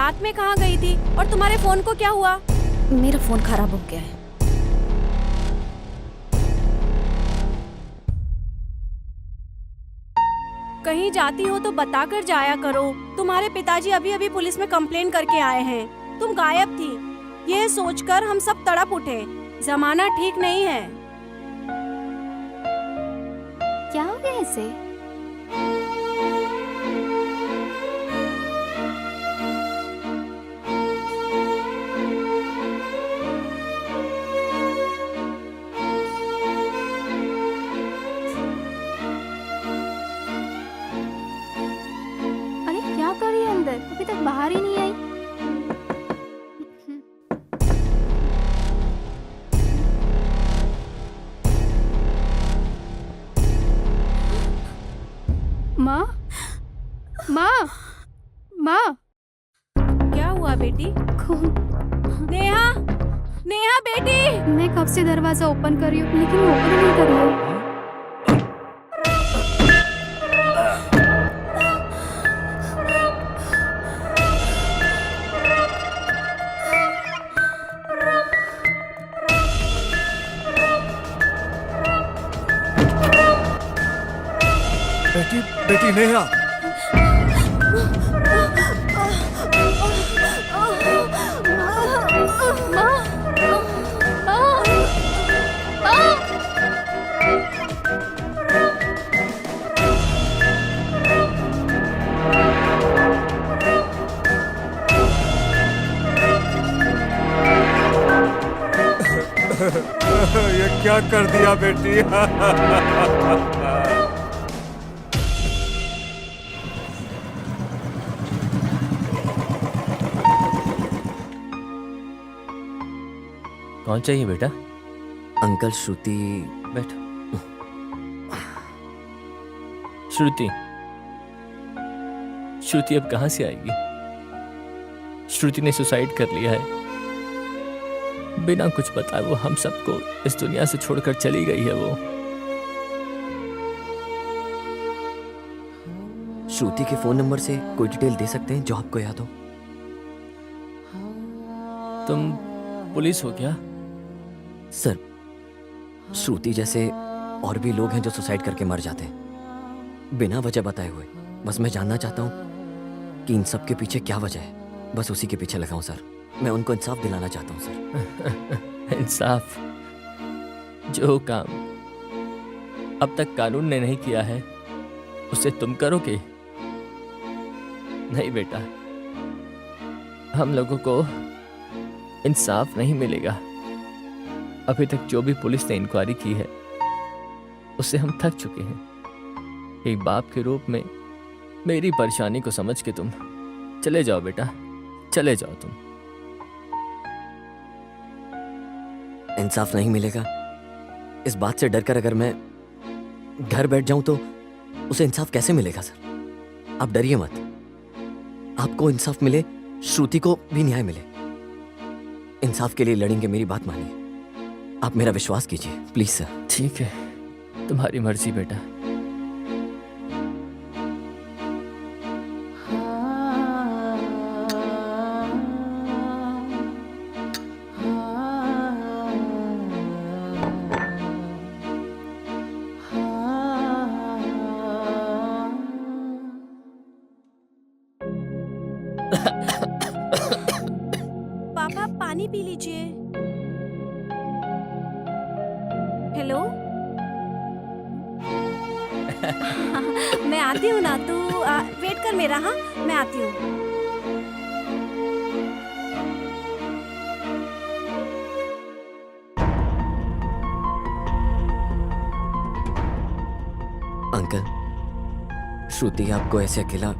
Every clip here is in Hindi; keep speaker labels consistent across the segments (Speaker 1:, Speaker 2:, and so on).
Speaker 1: रात में कहाँ गई थी और तुम्हारे फोन को क्या हुआ?
Speaker 2: मेरा फोन खराब हो गया है।
Speaker 1: कहीं जाती हो तो बताकर जाया करो। तुम्हारे पिताजी अभी अभी पुलिस में कंप्लेन करके आए हैं। तुम गायब थी। ये सोचकर हम सब तड़प उठे। जमाना ठीक नहीं है।
Speaker 2: क्या हो गया इसे? अरे क्या कर रही है अंदर? अभी तक बाहर ही नहीं आई। माँ, माँ, माँ।
Speaker 1: क्या हुआ बेटी? नेहा, नेहा बेटी।
Speaker 2: मैं कब से दरवाजा ओपन कर रही हूँ लेकिन वो ओपन नहीं कर रही है।
Speaker 3: बेटी, बेटी नेहा। ये क्या कर दिया बेटी?
Speaker 4: कौन चाहिए बेटा?
Speaker 5: अंकल श्रुति।
Speaker 4: बैठो। श्रुति, श्रुति अब कहां से आएगी? श्रुति ने सुसाइड कर लिया है। बिना कुछ बताए वो हम सबको इस दुनिया से छोड़कर चली गई है। वो
Speaker 5: श्रुति के फोन नंबर से कोई डिटेल दे सकते हैं जो आपको याद हो?
Speaker 4: तुम पुलिस हो क्या?
Speaker 5: सर, श्रुति जैसे और भी लोग हैं जो सुसाइड करके मर जाते हैं बिना वजह बताए हुए। बस मैं जानना चाहता हूँ कि इन सब के पीछे क्या वजह है। बस उसी के पीछे लगा हूँ सर। मैं उनको इंसाफ दिलाना चाहता हूँ सर।
Speaker 4: इंसाफ? जो काम अब तक कानून ने नहीं किया है उसे तुम करोगे? नहीं बेटा, हम लोगों को इंसाफ नहीं मिलेगा। अभी तक जो भी पुलिस ने इंक्वायरी की है उससे हम थक चुके हैं। एक बाप के रूप में मेरी परेशानी को समझ के तुम चले जाओ बेटा, चले जाओ तुम।
Speaker 5: इंसाफ नहीं मिलेगा इस बात से डरकर अगर मैं घर बैठ जाऊं तो उसे इंसाफ कैसे मिलेगा सर? आप डरिए मत। आपको इंसाफ मिले, श्रुति को भी न्याय मिले। इंसाफ के लिए लड़ेंगे, मेरी बात मानिए। आप मेरा विश्वास कीजिए प्लीज सर।
Speaker 4: ठीक है, तुम्हारी मर्जी बेटा।
Speaker 1: पापा पानी पी लीजिए। हेलो। मैं आती हूँ ना, तू वेट कर मेरा। हाँ, मैं आती हूँ।
Speaker 5: अंकल, श्रुति आपको ऐसे अकेला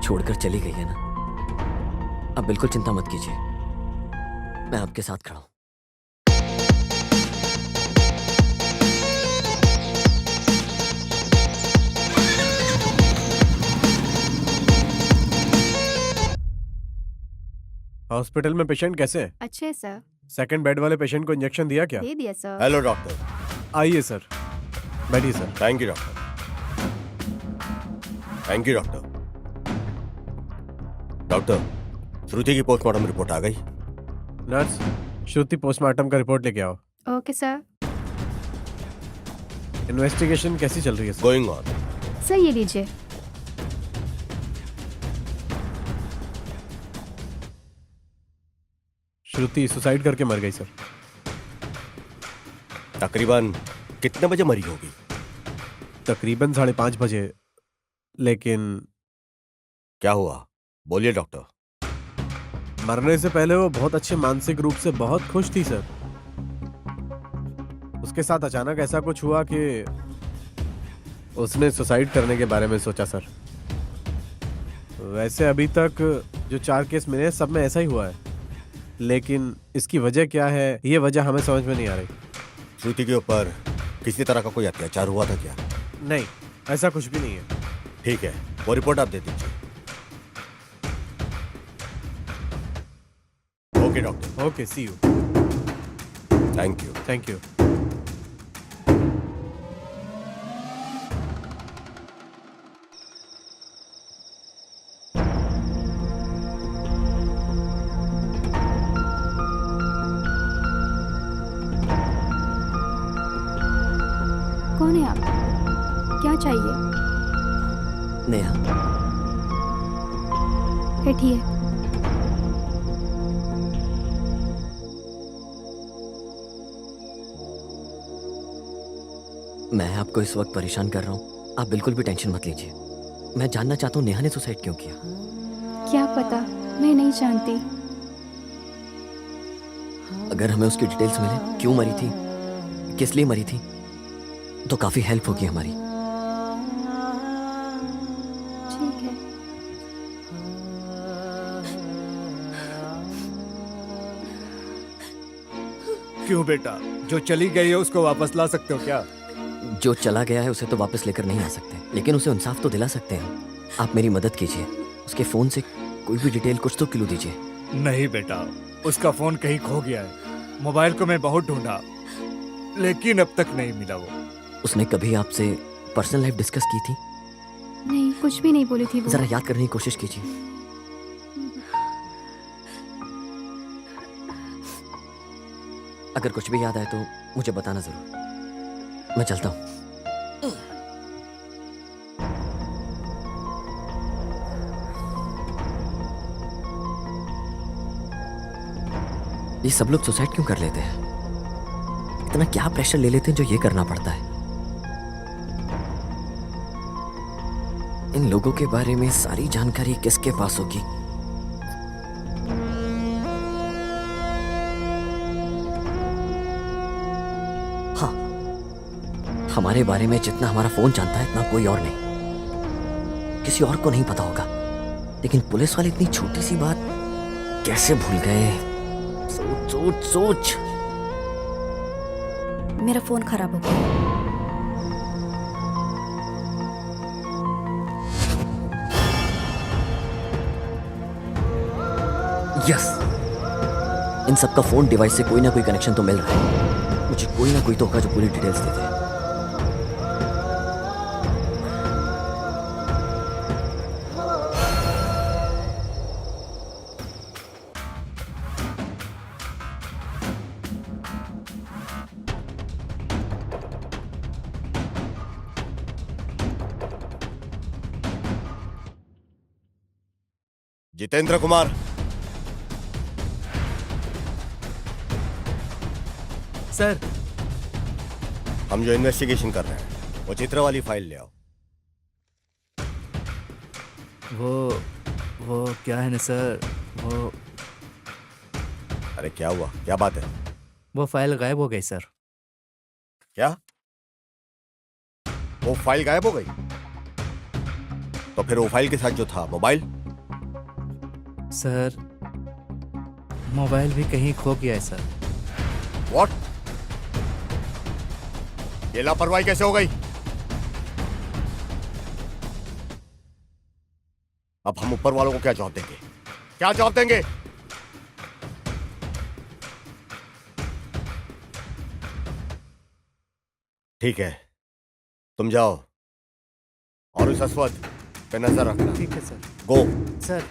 Speaker 5: छोड़कर चली गई है ना? आप बिल्कुल चिंता मत कीजिए, मैं आपके साथ खड़ा हूं।
Speaker 3: हॉस्पिटल में पेशेंट कैसे है?
Speaker 2: अच्छे सर।
Speaker 3: सेकंड बेड वाले पेशेंट को इंजेक्शन दिया क्या?
Speaker 2: दे दिया सर।
Speaker 6: Hello doctor.
Speaker 3: आइए सर, बैठिए sir.
Speaker 6: Thank you doctor. Thank you doctor. Doctor, Shruti की पोस्टमार्टम रिपोर्ट आ गई।
Speaker 3: नर्स, श्रुति पोस्टमार्टम का रिपोर्ट लेके आओ।
Speaker 2: Okay sir.
Speaker 3: इन्वेस्टिगेशन कैसी चल रही है सर?
Speaker 6: Going on.
Speaker 2: सर ये लीजिए।
Speaker 3: श्रुति सुसाइड करके मर गई सर।
Speaker 6: तकरीबन कितने बजे मरी होगी?
Speaker 3: तकरीबन 5:30 बजे। लेकिन
Speaker 6: क्या हुआ, बोलिए डॉक्टर।
Speaker 3: मरने से पहले वो बहुत अच्छे मानसिक रूप से बहुत खुश थी सर। उसके साथ अचानक ऐसा कुछ हुआ कि उसने सुसाइड करने के बारे में सोचा सर। वैसे अभी तक जो 4 केस मिले हैं, सब में ऐसा ही हुआ है। लेकिन इसकी वजह क्या है, ये वजह हमें समझ में नहीं आ रही।
Speaker 6: श्रुति के ऊपर किसी तरह का कोई अत्याचार हुआ था क्या?
Speaker 3: नहीं, ऐसा कुछ भी नहीं है।
Speaker 6: ठीक है, वो रिपोर्ट आप दे दीजिए। Okay doctor.
Speaker 3: Okay, see you.
Speaker 6: Thank you.
Speaker 3: Thank you.
Speaker 2: कौन है आप? क्या चाहिए?
Speaker 5: नेहा,
Speaker 2: बैठिए।
Speaker 5: मैं आपको इस वक्त परेशान कर रहा हूँ, आप बिल्कुल भी टेंशन मत लीजिए। मैं जानना चाहता हूँ नेहा ने सुसाइड क्यों किया।
Speaker 2: क्या पता, मैं नहीं जानती।
Speaker 5: अगर हमें उसकी डिटेल्स मिले, क्यों मरी थी, किस लिए मरी थी, तो काफी हेल्प होगी हमारी।
Speaker 2: ठीक है।
Speaker 3: क्यों बेटा, जो चली गई है उसको वापस ला सकते हो क्या?
Speaker 5: जो चला गया है उसे तो वापस लेकर नहीं आ सकते, लेकिन उसे इंसाफ तो दिला सकते हैं। आप मेरी मदद कीजिए, उसके फोन से कोई भी डिटेल, कुछ तो क्लू दीजिए।
Speaker 7: नहीं बेटा, उसका फोन कहीं खो गया है। मोबाइल को मैं बहुत ढूंढा, लेकिन अब तक नहीं मिला वो।
Speaker 5: उसने कभी आपसे पर्सनल लाइफ डिस्कस की थी?
Speaker 2: नहीं, कुछ भी नहीं बोली थी वो।
Speaker 5: जरा याद करने की कोशिश कीजिए। अगर कुछ भी याद आए तो मुझे बताना जरूर। मैं चलता हूं। ये सब लोग सुसाइड क्यों कर लेते हैं? इतना क्या प्रेशर ले लेते हैं जो ये करना पड़ता है? इन लोगों के बारे में सारी जानकारी किसके पास होगी? हाँ, हमारे बारे में जितना हमारा फोन जानता है इतना कोई और नहीं। किसी और को नहीं पता होगा, लेकिन पुलिस वाले इतनी छोटी सी बात कैसे भूल गए? सोच सोच सोच।
Speaker 1: मेरा फोन खराब हो गया।
Speaker 5: यस, इन सबका फोन डिवाइस से कोई ना कोई कनेक्शन तो मिल रहा है। मुझे कोई ना कोई तो होगा जो पूरी डिटेल्स दे दे।
Speaker 6: जितेंद्र कुमार,
Speaker 7: सर,
Speaker 6: हम जो इन्वेस्टिगेशन कर रहे हैं वो चित्र वाली फाइल ले आओ।
Speaker 7: वो क्या है ना सर,
Speaker 6: अरे क्या हुआ, क्या बात है?
Speaker 7: वो फाइल गायब हो गई सर।
Speaker 6: क्या? वो फाइल गायब हो गई? तो फिर वो फाइल के साथ जो था मोबाइल?
Speaker 7: सर, मोबाइल भी कहीं खो गया है सर।
Speaker 6: व्हाट? ये लापरवाही कैसे हो गई? अब हम ऊपर वालों को क्या जवाब देंगे? क्या जवाब देंगे? ठीक है, तुम जाओ और उस अस्वद पे नजर रखना।
Speaker 7: ठीक है सर।
Speaker 6: गो।
Speaker 7: सर,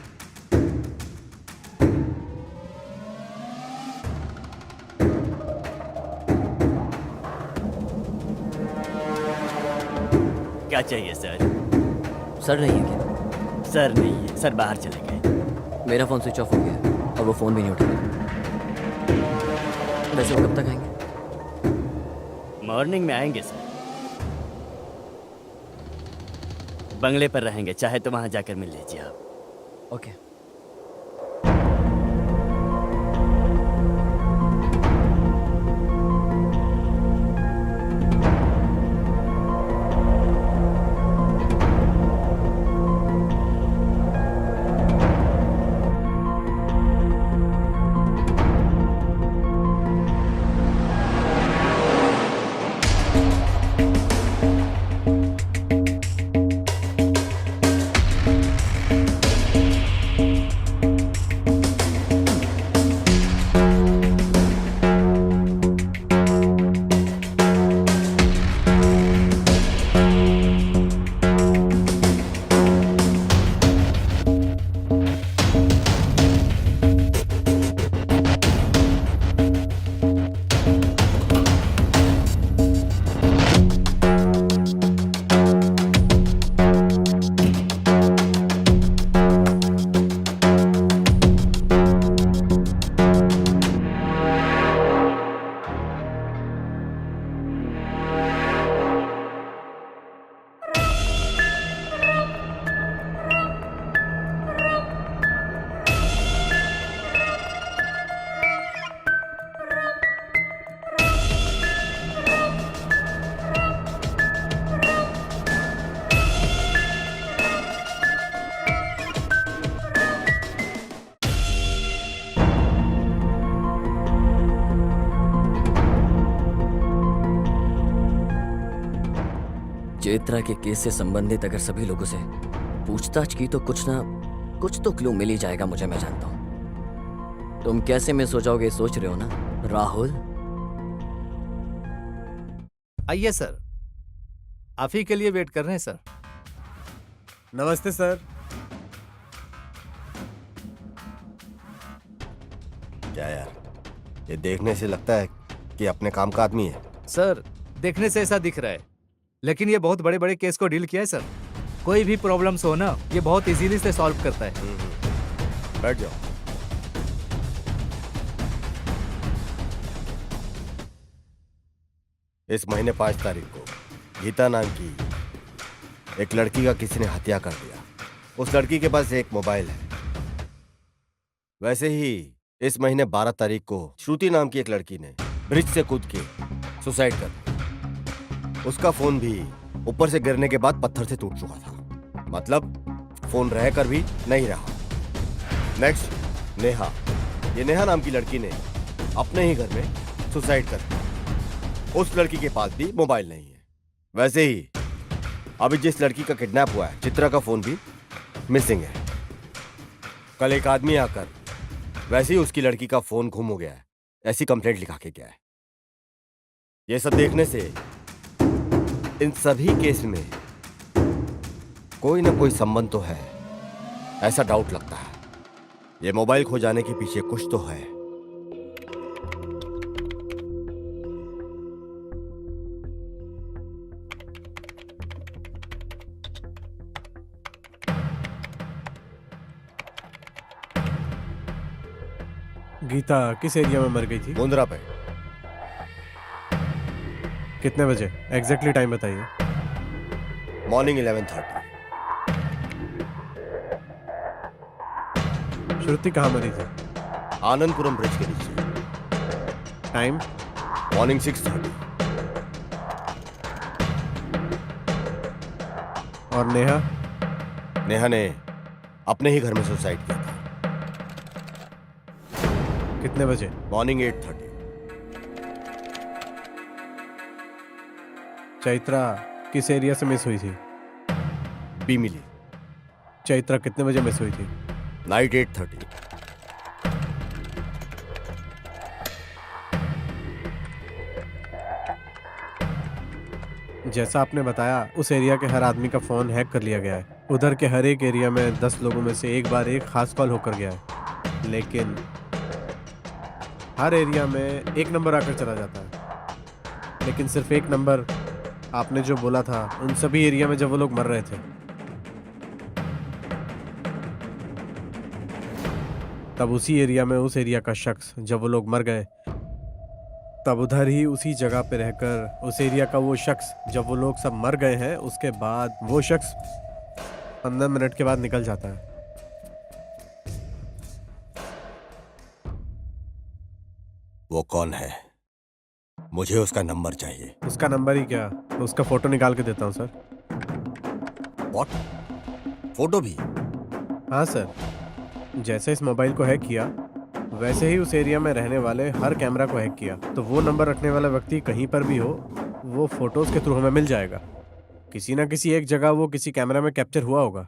Speaker 8: क्या चाहिए सर?
Speaker 5: सर नहीं है क्या?
Speaker 8: सर नहीं है, सर बाहर चले गए।
Speaker 5: मेरा फोन स्विच ऑफ हो गया है और वो फोन भी नहीं उठा रहा। वैसे वो कब तक आएंगे?
Speaker 8: मॉर्निंग में आएंगे सर। बंगले पर रहेंगे, चाहे तो वहां जाकर मिल लीजिए आप।
Speaker 5: ओके। चैत्रा के केस से संबंधित अगर सभी लोगों से पूछताछ की तो कुछ तो क्लू मिल ही जाएगा मुझे, मैं जानता हूं। तुम कैसे मिस हो जाओगे सोच रहे हो ना राहुल?
Speaker 7: आइए सर, आप ही के लिए वेट कर रहे हैं सर।
Speaker 3: नमस्ते सर।
Speaker 6: क्या यार, ये देखने से लगता है कि अपने काम का आदमी है।
Speaker 7: सर देखने से ऐसा दिख रहा है, लेकिन ये बहुत बड़े बड़े केस को डील किया है सर। कोई भी प्रॉब्लम्स हो ना, ये बहुत इजीली से सॉल्व करता है।
Speaker 6: बैठ जाओ। इस महीने 5 तारीख को गीता नाम की एक लड़की का किसी ने हत्या कर दिया। उस लड़की के पास एक मोबाइल है। वैसे ही इस महीने 12 तारीख को श्रुति नाम की एक लड़की ने ब्रिज से कूद के सुसाइड कर दी। उसका फोन भी ऊपर से गिरने के बाद पत्थर से टूट चुका था। मतलब फोन रहकर भी नहीं रहा। नेक्स्ट नेहा। ये नेहा नाम की लड़की ने अपने ही घर में सुसाइड कर दी। उस लड़की के पास भी मोबाइल नहीं है। वैसे ही अभी जिस लड़की का किडनैप हुआ है, चित्रा का फोन भी मिसिंग है। कल एक आदमी आकर वैसे ही उसकी लड़की का फोन गुम हो गया है, ऐसी कंप्लेंट लिखा के गया है। ये सब देखने से इन सभी केस में कोई ना कोई संबंध तो है, ऐसा डाउट लगता है। ये मोबाइल खो जाने के पीछे कुछ तो है।
Speaker 3: गीता किस एरिया में मर गई थी?
Speaker 6: मुंद्रा पे।
Speaker 3: कितने बजे? एग्जैक्टली टाइम बताइए।
Speaker 6: मॉर्निंग 11:30।
Speaker 3: श्रुति कहाँ मरी थी?
Speaker 6: आनंदपुरम ब्रिज के नीचे।
Speaker 3: टाइम?
Speaker 6: मॉर्निंग 6:30।
Speaker 3: और नेहा?
Speaker 6: नेहा ने अपने ही घर में सुसाइड किया था।
Speaker 3: कितने बजे?
Speaker 6: मॉर्निंग 8:30।
Speaker 3: चैत्रा किस एरिया से मिस हुई थी?
Speaker 6: बी मिली।
Speaker 3: चैत्रा कितने बजे मिस हुई थी?
Speaker 6: नाइट 8:30।
Speaker 3: जैसा आपने बताया, उस एरिया के हर आदमी का फोन हैक कर लिया गया है। उधर के हर एक एरिया में 10 लोगों में से एक बार एक खास कॉल होकर गया है, लेकिन हर एरिया में एक नंबर आकर चला जाता है। लेकिन सिर्फ एक नंबर आपने जो बोला था उन सभी एरिया में जब वो लोग मर रहे थे, तब उसी एरिया में उस एरिया का शख्स जब वो लोग मर गए, तब उधर ही उसी जगह पे रहकर उस एरिया का वो शख्स जब वो लोग सब मर गए हैं उसके बाद वो शख्स 15 मिनट के बाद निकल जाता है।
Speaker 6: वो कौन है? मुझे उसका नंबर चाहिए।
Speaker 3: उसका नंबर ही क्या, तो उसका फोटो निकाल के देता हूँ सर।
Speaker 6: व्हाट? फोटो भी?
Speaker 3: हाँ सर, जैसे इस मोबाइल को हैक किया वैसे ही उस एरिया में रहने वाले हर कैमरा को हैक किया, तो वो नंबर रखने वाला व्यक्ति कहीं पर भी हो वो फोटोज के थ्रू हमें मिल जाएगा। किसी ना किसी एक जगह वो किसी कैमरा में कैप्चर हुआ होगा,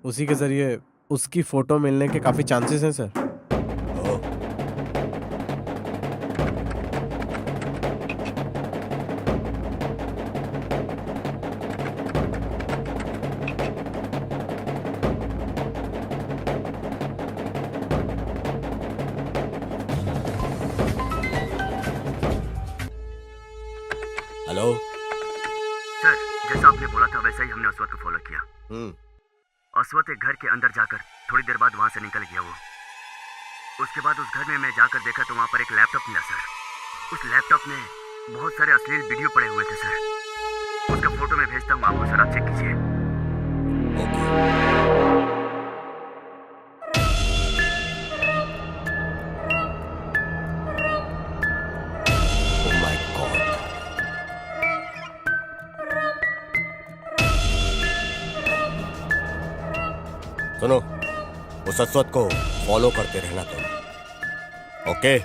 Speaker 3: उसी के जरिए उसकी फोटो मिलने के काफ़ी चांसेस हैं सर।
Speaker 6: ओह, हेलो।
Speaker 8: सर, जैसा आपने बोला था वैसा ही हमने अस्वत को फॉलो किया। अस्वत एक घर के अंदर जाकर थोड़ी देर बाद वहां से निकल गया वो। उसके बाद उस घर में मैं जाकर देखा तो वहां पर एक लैपटॉप मिला सर। उस लैपटॉप में बहुत सारे अश्लील वीडियो पड़े हुए थे सर। उसका फोटो मैं भेजता हूँ आपको सर, आप चेक कीजिए।
Speaker 6: Oh my God. सुनो, उस अस्वत को फॉलो करते रहना तुम, ओके?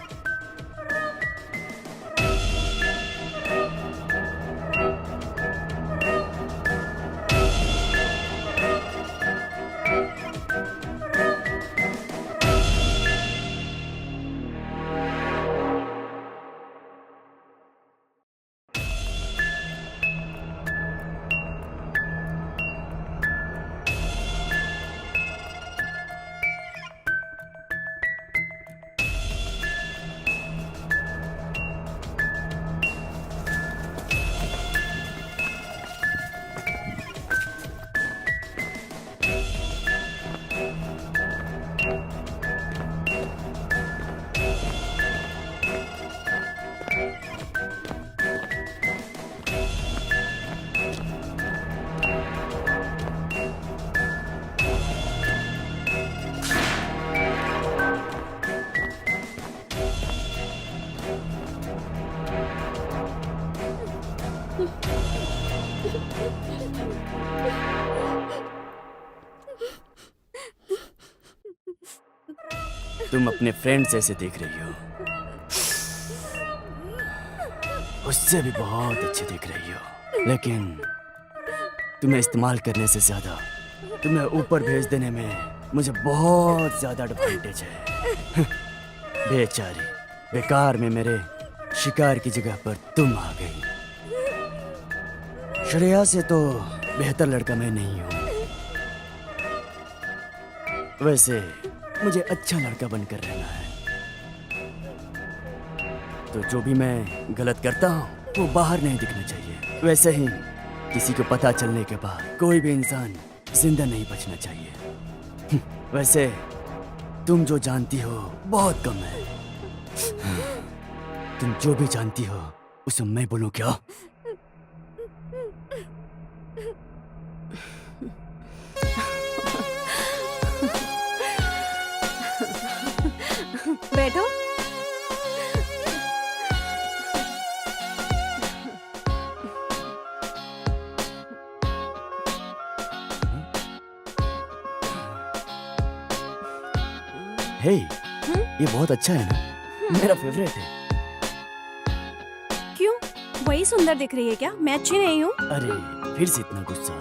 Speaker 8: तुम अपने फ्रेंड जैसे दिख रही हो, उससे भी बहुत अच्छी दिख रही हो, लेकिन तुम्हें इस्तेमाल करने से ज्यादा तुम्हें ऊपर भेज देने में मुझे बहुत ज्यादा एडवांटेज है। बेचारी, बेकार में मेरे शिकार की जगह पर तुम आ गई। श्रेया से तो बेहतर लड़का मैं नहीं हूं। वैसे मुझे अच्छा लड़का बनकर रहना है, तो जो भी मैं गलत करता हूँ वो बाहर नहीं दिखना चाहिए। वैसे ही किसी को पता चलने के बाद कोई भी इंसान जिंदा नहीं बचना चाहिए। वैसे तुम जो जानती हो बहुत कम है। तुम जो भी जानती हो उसे मैं बोलूं क्या?
Speaker 1: बैठो।
Speaker 8: हे, ये बहुत अच्छा है ना, मेरा फेवरेट है।
Speaker 1: क्यों, वही सुंदर दिख रही है क्या? मैं अच्छी नहीं हूँ?
Speaker 8: अरे फिर से इतना गुस्सा?